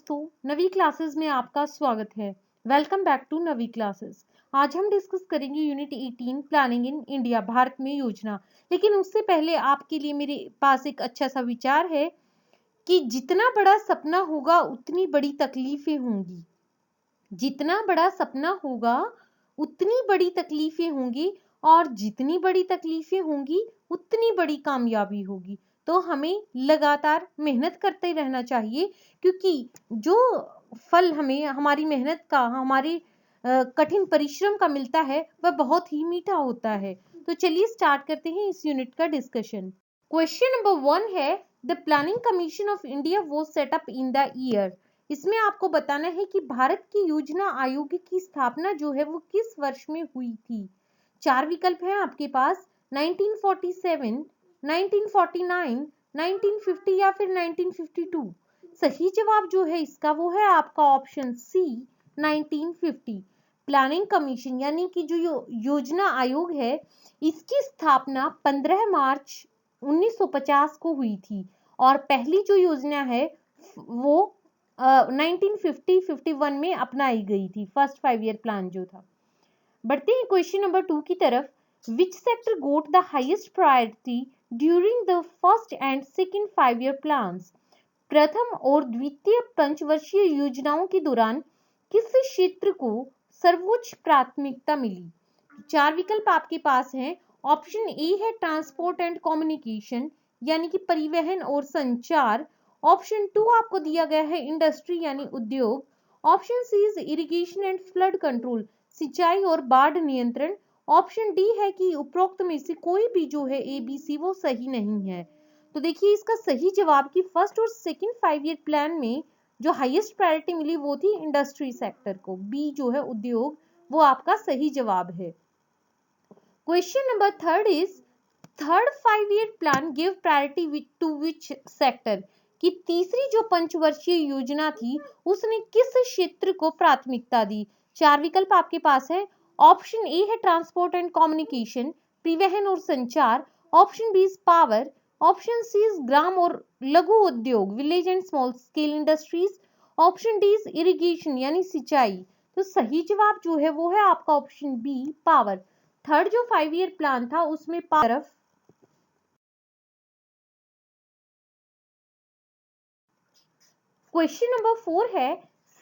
दोस्तों, नवी क्लासेस में आपका स्वागत है। Welcome back to Navi classes. आज हम डिस्कस करेंगे unit 18 planning in India, Bharat में योजना। लेकिन उससे पहले आपके लिए मेरे पास एक अच्छा सा विचार है कि जितना बड़ा सपना होगा उतनी बड़ी तकलीफें होंगी। जितना बड़ा सपना होगा उतनी बड़ी तकलीफें होंगी, और जितनी बड़ी तकलीफें होंगी उतनी बड़ी कामयाबी होगी। तो हमें लगातार मेहनत करते रहना चाहिए, क्योंकि जो फल हमें हमारी मेहनत का, हमारे कठिन परिश्रम का मिलता है वह बहुत ही मीठा होता है। तो चलिए स्टार्ट करते हैं इस यूनिट का डिस्कशन। क्वेश्चन नंबर 1 है, the planning commission of India was set up in the year. इसमें आपको बताना है कि भारत की योजना आयोग की स्थापना जो है वो किस वर्ष में हुई थी। चार विकल्प हैं आपके पास, 1947, 1949, 1950 या फिर 1952। सही जवाब जो है इसका वो है आपका ऑप्शन सी, 1950। प्लानिंग कमीशन यानी कि जो योजना आयोग है, इसकी स्थापना 15 मार्च 1950 को हुई थी, और पहली जो योजना है वो 1950-51 में अपनाई गई थी, फर्स्ट 5 ईयर प्लान जो था। बढ़ते हैं क्वेश्चन नंबर 2 की तरफ। विच sector goat the highest priority during the first and second 5 year plans. प्रथम और द्वितीय पंचवर्षीय योजनाओं के दौरान किस क्षेत्र को सर्वोच्च प्राथमिकता मिली। चार विकल्प आपके पास हैं। ऑप्शन ए है ट्रांसपोर्ट एंड कम्युनिकेशन, यानी कि परिवहन और संचार। ऑप्शन 2 आपको दिया गया है इंडस्ट्री यानी उद्योग। Option C is irrigation and flood control, सिंचाई और बाढ़ नियंत्रण। ऑप्शन डी है कि उपरोक्त में से कोई भी जो है ए बी सी वो सही नहीं है। तो देखिए इसका सही जवाब कि फर्स्ट और सेकंड 5 ईयर प्लान में जो हाईएस्ट प्रायोरिटी मिली वो थी इंडस्ट्री सेक्टर को। बी जो है उद्योग, वो आपका सही जवाब है। Question number 3 is, third 5 year plan give priority to which sector. कि तीसरी जो पंचवर्षीय योजना थी उसने किस क्षेत्र को प्राथमिकता दी। चार विकल्प आपके पास है। ऑप्शन ए है ट्रांसपोर्ट एंड कम्युनिकेशन, परिवहन और संचार। Option B is power. Option C is ग्राम और लघु उद्योग, village and small scale industries. Option D is irrigation यानी सिंचाई। तो सही जवाब जो है वो है आपका ऑप्शन बी, पावर। थर्ड जो 5 ईयर प्लान था उसमें पावर। क्वेश्चन नंबर 4 है,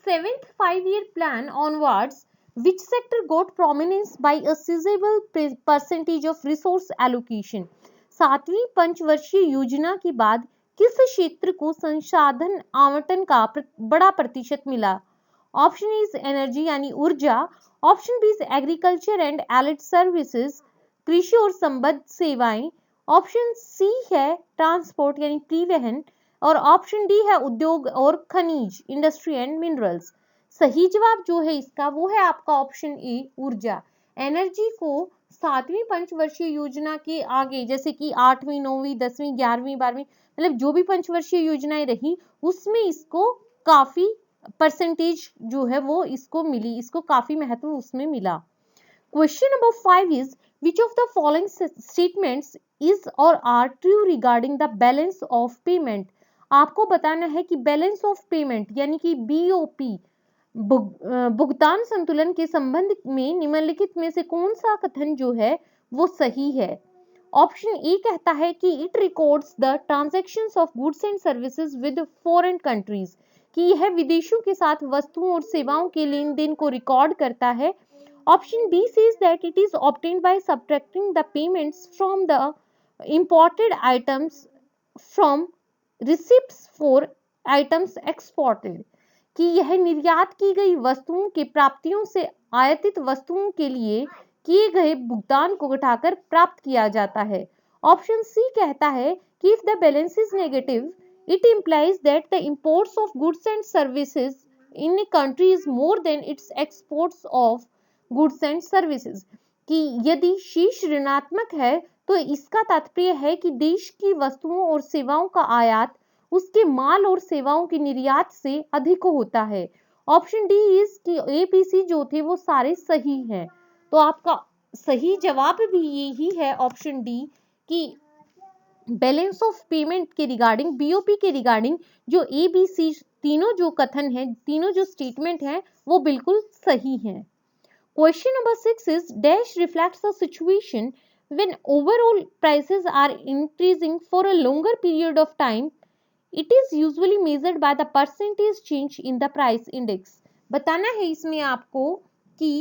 seventh 5 year plan onwards which sector got prominence by a sizeable percentage of resource allocation. सातवीं पंचवर्षीय योजना के बाद किस क्षेत्र को संसाधन आवंटन का बड़ा प्रतिशत मिला। ऑप्शन इज एनर्जी यानी ऊर्जा। Option B is agriculture and allied services, कृषि और संबद्ध सेवाएं। ऑप्शन सी है ट्रांसपोर्ट यानी परिवहन, और ऑप्शन डी है उद्योग और खनिज, इंडस्ट्री एंड मिनरल्स। सही जवाब जो है इसका वो है आपका ऑप्शन ए, ऊर्जा। एनर्जी को सातवीं पंचवर्षीय योजना के आगे, जैसे कि 8वीं 9वीं 10वीं 11वीं 12वीं, मतलब जो भी पंचवर्षीय योजनाएं रही उसमें इसको काफी परसेंटेज जो है वो इसको मिली, इसको काफी महत्व उसमें मिला। Question number 5 is, which of the following statements is or are true regarding the balance of payment। आपको बताना है कि बैलेंस ऑफ पेमेंट यानी कि बीओपी, भुगतान संतुलन के संबंध में निम्नलिखित में से कौन सा कथन जो है वो सही है। ऑप्शन ए कहता है कि it records the transactions of goods and services with foreign countries, कि यह विदेशों के साथ वस्तुओं और सेवाओं के लेन देन को रिकॉर्ड करता है। Option B says that it is obtained by subtracting the payments from the imported items from receipts for items exported, कि यह निर्यात की गई वस्तुओं के प्राप्तियों से आयातित वस्तुओं के लिए किए गए भुगतान को घटाकर प्राप्त किया जाता है। ऑप्शन सी कहता है कि if the balance is negative it implies that the imports of goods and services in a country is more than its exports of goods and services, कि यदि शीर्ष ऋणात्मक है तो इसका तात्पर्य है कि देश की वस्तुओं और सेवाओं का आयात उसके माल और सेवाओं के निर्यात से अधिक होता है। ऑप्शन डी इज कि एबीसी जो थे वो सारे सही हैं। तो आपका सही जवाब भी यही है ऑप्शन डी, कि बैलेंस ऑफ पेमेंट के रिगार्डिंग, बीओपी के रिगार्डिंग जो एबीसी तीनों जो कथन है, तीनों जो स्टेटमेंट है वो बिल्कुल सही हैं। Question number 6 is dash reflects a situation when overall prices are increasing for a longer period of time. It is usually measured by the percentage change in the price index. बताना है इसमें आपको कि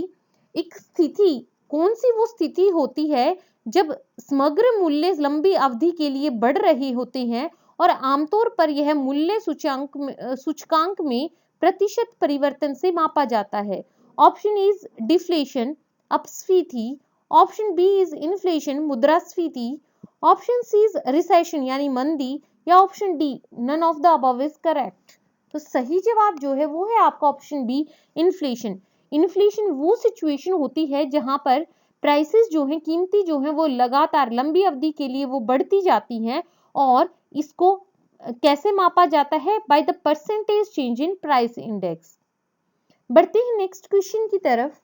एक स्थिति, कौन सी वो स्थिति होती है जब समग्र मूल्य लंबी अवधि के लिए बढ़ रहे होते हैं और आमतौर पर यह मूल्य सूचकांक में प्रतिशत परिवर्तन से मापा जाता है। ऑप्शन इज डिफ्लेशन, अपस्फीति। ऑप्शन बी इज इन्फ्लेशन, मुद्रास्फीति। ऑप्शन सी इज रिसेशन यानी मंदी, या option D none of the above is correct. तो सही जवाब जो है वो है आपका ऑप्शन बी, इन्फ्लेशन। इन्फ्लेशन वो सिचुएशन होती है जहां पर प्राइसेस जो हैं, कीमती जो हैं, वो लगातार लंबी अवधि के लिए वो बढ़ती जाती हैं और इसको कैसे मापा जाता है? By the percentage change in price index. बढ़ते हैं नेक्स्ट क्वेश्चन की तरफ।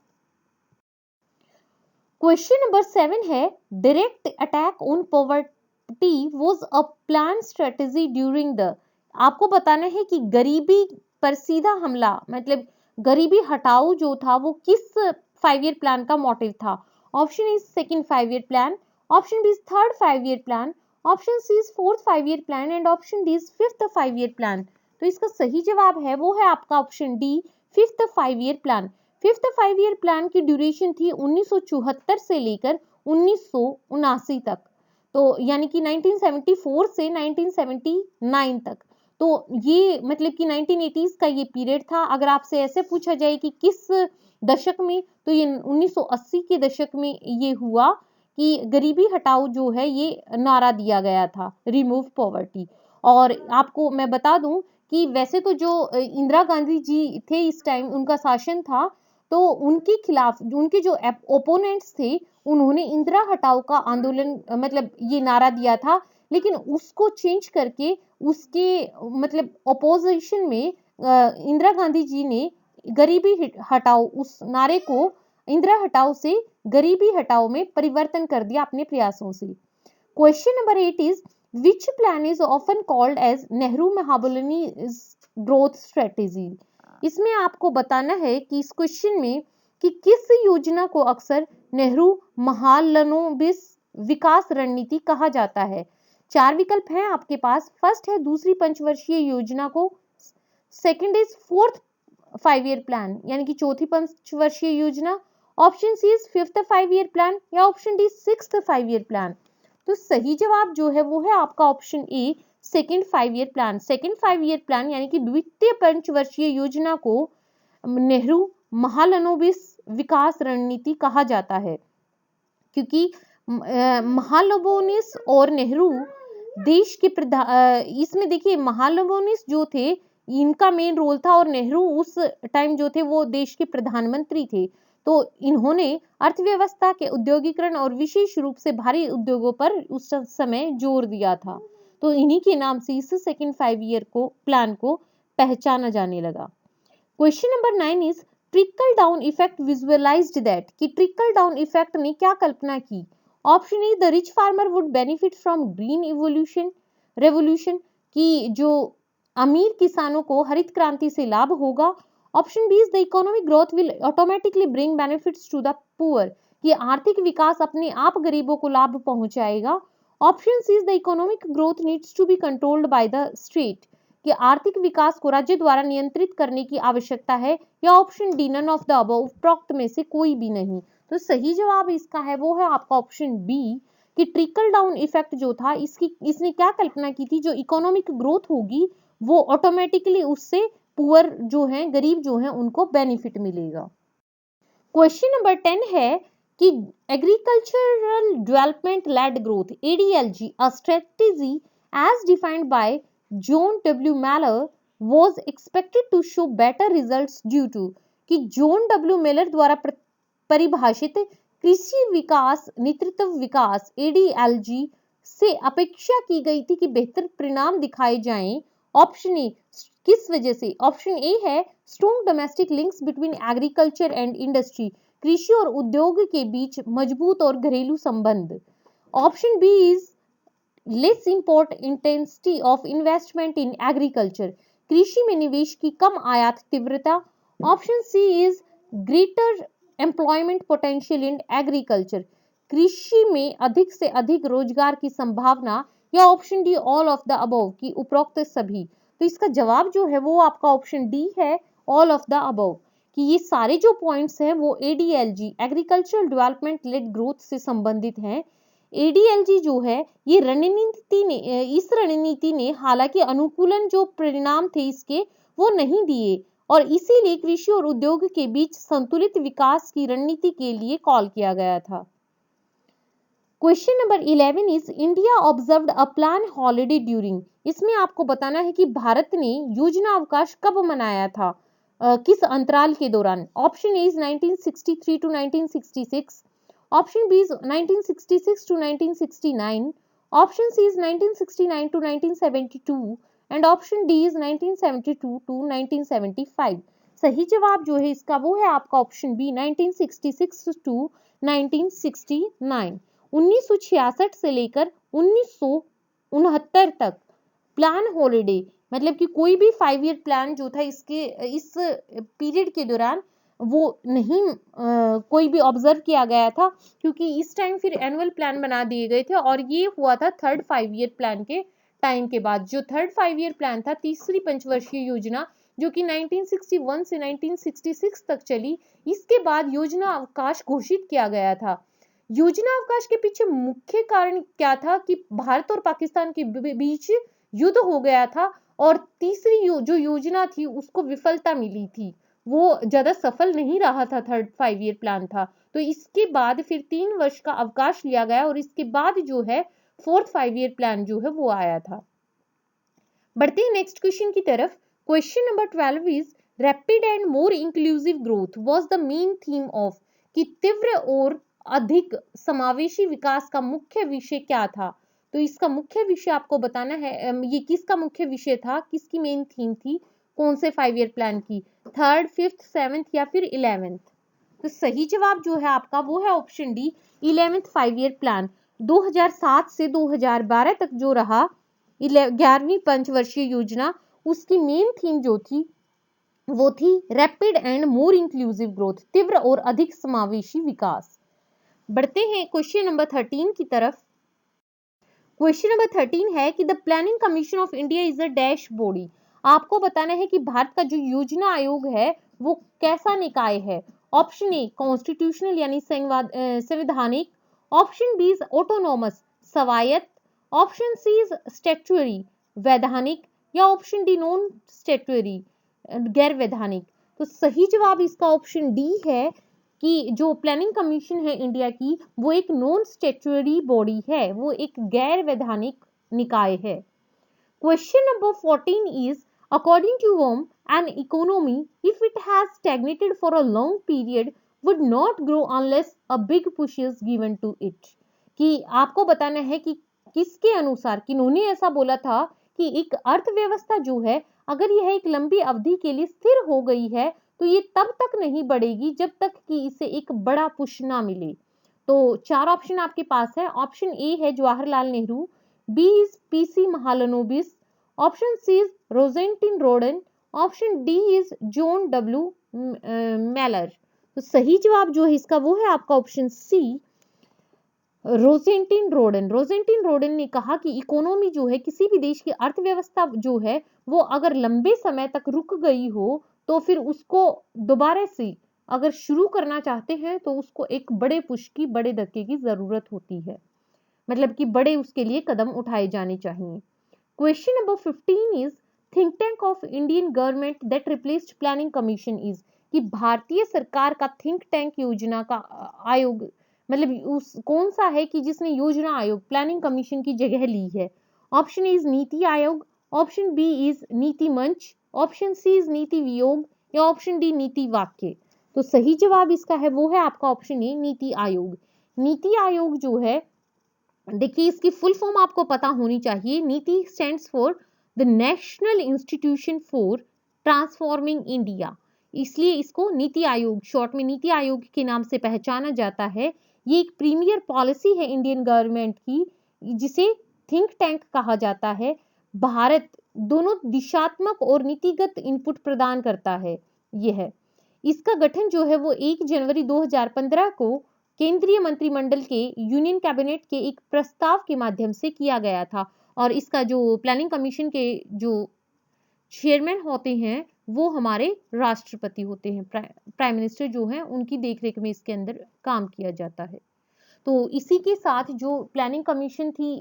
क्वेश्चन नंबर 7 है direct attack on poverty was a plan strategy during the. आपको बताना है कि गरीबी पर सीधा हमला मतलब गरीबी हटाओ जो था वो किस 5 ईयर प्लान का मोटिव था। Option is second 5 year plan, option B is third 5 year plan, option C is fourth 5 year plan and option D is fifth 5 year plan. तो इसका सही जवाब है वो है आपका option D, fifth 5 year plan. Fifth 5 year plan की duration थी 1974 से लेकर 1979 तक, तो यानी कि 1974 से 1979 तक। तो ये मतलब कि 1980s का ये पीरियड था। अगर आपसे ऐसे पूछा जाए कि किस दशक में, तो ये 1980 के दशक में ये हुआ कि गरीबी हटाओ जो है ये नारा दिया गया था, रिमूव पॉवर्टी। और आपको मैं बता दूं कि वैसे तो जो इंदिरा गांधी जी थे इस टाइम उनका शासन था, तो उनके खिलाफ उनके जो ओपोनेंट्स थे उन्होंने इंदिरा हटाओ का आंदोलन मतलब ये नारा दिया था, लेकिन उसको चेंज करके उसके मतलब अपोजिशन में इंदिरा गांधी जी ने गरीबी हटाओ उस नारे को इंदिरा हटाओ से गरीबी हटाओ में परिवर्तन कर दिया अपने प्रयासों से। Question number 8 is which plan is often called as Nehru महाबलिनी ग्रोथ स्ट्रेटेजी। इसमें आपको बताना है कि इस क्वेश्चन में कि किस योजना को अक्सर नेहरू महालनोबिस विकास रणनीति कहा जाता है। 4 विकल्प हैं आपके पास। फर्स्ट है दूसरी पंचवर्षीय योजना को, second is fourth 5 year plan यानी कि चौथी पंचवर्षीय योजना, option C is fifth 5 year plan या option D sixth 5 year plan. तो सही जवाब जो है वो है आपका option A, second 5 year plan. Second 5 year plan यानी कि द्वितीय पंचवर्षीय योजना को नेहरू महालनोबिस विकास रणनीति कहा जाता है, क्योंकि महालनोबिस और नेहरू देश के इसमें देखिए महालनोबिस जो थे इनका मेन रोल था और नेहरू उस टाइम जो थे वो देश के प्रधानमंत्री थे। तो इन्होंने अर्थव्यवस्था के उद्योगीकरण और विशेष रूप से भारी उद्योगों पर उस समय जोर दिया था। तो इन्हीं के नाम से इस सेकंड 5 ईयर को प्लान को पहचाना जाने लगा। Question number 9 is trickle down effect visualised that, कि ट्रिकल डाउन इफेक्ट ने क्या कल्पना की। Option A the rich farmer would benefit from green revolution, कि जो अमीर किसानों को हरित क्रांति से लाभ होगा। Option B is the economic growth will automatically bring benefits to the poor, कि आर्थिक विकास अपने आप गरीबों को लाभ पहुंचाएगा। Option C is the economic growth needs to be controlled by the state, कि आर्थिक विकास को राज्य द्वारा नियंत्रित करने की आवश्यकता है। या option D none of the above, उपरोक्त में से कोई भी नहीं। तो सही जवाब इसका है वो है आपका ऑप्शन बी, कि ट्रिकल डाउन इफेक्ट जो था इसने क्या कल्पना की थी, जो इकोनॉमिक ग्रोथ होगी वो ऑटोमेटिकली उससे पुअर जो हैं, गरीब जो हैं, उनको बेनिफिट मिलेगा। क्वेश्चन नंबर 10 है कि agricultural development led growth ADLG a strategy as defined by John W Mellor was expected to show better results due to, कि जॉन डब्ल्यू मैलर द्वारा परिभाषित कृषि विकास नेतृत्व विकास एडीएलजी से अपेक्षा की गई थी कि बेहतर परिणाम दिखाए जाएं। ऑप्शन ए किस वजह से? ऑप्शन ए है strong domestic links between agriculture and industry, कृषि और उद्योग के बीच मजबूत और घरेलू संबंध। Option B is less import intensity of investment in agriculture, कृषि में निवेश की कम आयात तीव्रता। Option C is greater employment potential in agriculture, कृषि में अधिक से अधिक रोजगार की संभावना। या option D all of the above की उपरोक्त सभी। तो इसका जवाब जो है वो आपका ऑप्शन डी है, ऑल ऑफ द अबव, कि ये सारे जो पॉइंट्स हैं वो एडीएलजी एग्रीकल्चरल डेवलपमेंट लेड ग्रोथ से संबंधित हैं। एडीएलजी जो है ये रणनीति ने इस रणनीति ने हालांकि अनुकूलन जो परिणाम थे इसके वो नहीं दिए और इसीलिए कृषि और उद्योग के बीच संतुलित विकास की रणनीति के लिए कॉल किया गया था। Question number 11 is India observed a plan holiday during, इसमें आपको बताना है कि भारत ने योजना अवकाश कब मनाया था, किस अंतराल के दौरान। Option A is 1963 to 1966, option B is 1966 to 1969, option C is 1969 to 1972 and option D is 1972 to 1975। सही जवाब जो है इसका वो है आपका ऑप्शन बी 1966 टू 1969। 1966 से लेकर 1969 तक प्लान हॉलिडे, मतलब कि कोई भी 5 ईयर प्लान जो था इसके इस पीरियड के दौरान वो नहीं कोई भी ऑब्जर्व किया गया था, क्योंकि इस टाइम फिर एनुअल प्लान बना दिए गए थे और ये हुआ था थर्ड 5 ईयर प्लान के टाइम के बाद। जो थर्ड 5 ईयर प्लान था, तीसरी पंचवर्षीय योजना जो कि 1961 से 1966 तक चली, इसके बाद योजना अवकाश घोषित किया गया था। योजना अवकाश के पीछे मुख्य कारण क्या था कि भारत और पाकिस्तान के बीच युद्ध हो गया था और तीसरी जो योजना थी उसको विफलता मिली थी, वो ज्यादा सफल नहीं रहा था, थर्ड 5 ईयर प्लान था। तो इसके बाद फिर 3 वर्ष का अवकाश लिया गया और इसके बाद जो है फोर्थ 5 ईयर प्लान जो है वो आया था। बढ़ते हैं नेक्स्ट क्वेश्चन की तरफ। Question number 12 is rapid and more inclusive growth was the main theme of, कि तीव्र और अधिक समावेशी विकास का मुख्य विषय क्या था। तो इसका मुख्य विषय आपको बताना है, ये किसका मुख्य विषय था, किसकी मेन थीम थी, कौन से 5 ईयर प्लान की, थर्ड, फिफ्थ, सेवेंथ या फिर 11th। तो सही जवाब जो है आपका वो है option D 11th 5 year plan. 2007 से 2012 तक जो रहा 11वीं पंचवर्षीय योजना, उसकी मेन थीम जो थी वो थी rapid and more inclusive growth, तीव्र और अधिक समावेशी विकास। बढ़ते हैं क्वेश्चन नंबर 13 की तरफ। क्वेश्चन नंबर 13 है कि the planning commission of India is a dash body. आपको बताना है कि भारत का जो योजना आयोग है वो कैसा निकाय है। ऑप्शन ए कॉन्स्टिट्यूशनल यानी संवैधानिक, ऑप्शन बी इज ऑटोनोमस स्वायत्त, ऑप्शन सी इज स्टैट्यूटरी वैधानिक या ऑप्शन डी नॉन स्टैट्यूटरी गैर वैधानिक। तो सही जवाब इसका ऑप्शन डी है कि जो प्लानिंग कमीशन है इंडिया की वो एक नॉन स्टैट्यूटरी बॉडी है, वो एक गैर वैधानिक निकाय है। Question number 14 is according to whom an economy if it has stagnated for a long period would not grow unless a big push is given to it, कि आपको बताना है कि किसके अनुसार, किन्होंने ऐसा बोला था कि एक अर्थव्यवस्था जो है अगर यह एक लंबी अवधि के लिए स्थिर हो गई है तो ये तब तक नहीं बढ़ेगी जब तक कि इसे एक बड़ा पुश ना मिले। तो 4 ऑप्शन आपके पास है। ऑप्शन ए है Jawaharlal Nehru, B is PC Mahalanobis, option C is Rosenstein Rodan, option D is John W Mellor. तो सही जवाब जो है इसका वो है आपका ऑप्शन सी रोजेंटिन रोडन। रोजेंटिन रोडन ने कहा कि इकोनॉमी जो है किसी भी देश की अर्थव्यवस्था जो है वो अगर लंबे समय तक रुक गई हो तो फिर उसको दोबारा से अगर शुरू करना चाहते हैं तो उसको एक बड़े पुश की, बड़े धक्के की जरूरत होती है, मतलब कि बड़े उसके लिए कदम उठाए जाने चाहिए। Question number 15 is think tank of Indian government that replaced planning commission is, कि भारतीय सरकार का थिंक टैंक योजना का आयोग मतलब उस कौन सा है कि जिसने योजना आयोग प्लानिंग कमीशन की जगह ली है। Option is NITI Aayog, option B is नीति मंच, ऑप्शन सी इज नीति वियोग या ऑप्शन डी नीति वाक्य। तो सही जवाब इसका है वो है आपका ऑप्शन ए नीति आयोग। नीति आयोग जो है, देखिए इसकी फुल फॉर्म आपको पता होनी चाहिए। नीति stands for the national institution for transforming India, इसलिए इसको नीति आयोग शॉर्ट में नीति आयोग के नाम से पहचाना जाता है। ये एक प्रीमियर पॉलिसी है इंडियन गवर्नमेंट की जिसे थिंक टैंक कहा जाता है। भारत दोनों दिशात्मक और नीतिगत इनपुट प्रदान करता है। यह इसका गठन जो है वो 1 जनवरी 2015 को केंद्रीय मंत्रिमंडल के यूनियन कैबिनेट के एक प्रस्ताव के माध्यम से किया गया था और इसका जो प्लानिंग कमीशन के जो चेयरमैन होते हैं वो हमारे राष्ट्रपति होते हैं, प्राइम मिनिस्टर जो हैं उनकी देखरेख में इसके अंदर काम किया जाता है। तो इसी के साथ जो प्लानिंग कमीशन थी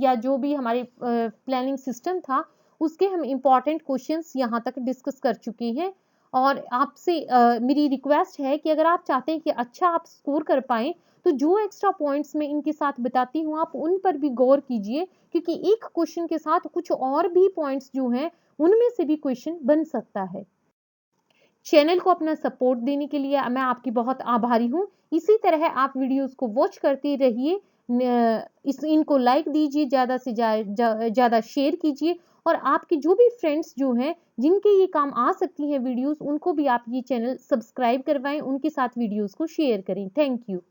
या जो भी हमारे प्लानिंग सिस्टम था उसके हम इम्पॉर्टेंट क्वेश्चंस यहाँ तक डिस्कस कर चुके हैं और आपसे मेरी रिक्वेस्ट है कि अगर आप चाहते हैं कि अच्छा आप स्कोर कर पाएं तो जो एक्स्ट्रा पॉइंट्स मैं इनके साथ बताती हूँ आप उन पर भी गौर कीजिए, क्योंकि एक क्वेश्चन के साथ कुछ और भी पॉइंट्स जो हैं उनमें से भी क्वेश्चन बन सकता है। चैनल को अपना सपोर्ट देने के लिए मैं आपकी बहुत आभारी हूँ। इसी तरह आप वीडियोस को वॉच करते रहिए, इनको लाइक दीजिए, ज़्यादा से ज़्यादा शेयर कीजिए और आपके जो भी फ्रेंड्स जो हैं जिनके ये काम आ सकती हैं वीडियोस, उनको भी आप ये चैनल सब्सक्राइब करवाएं, उनके साथ वीडियोस को शेयर करें। Thank you.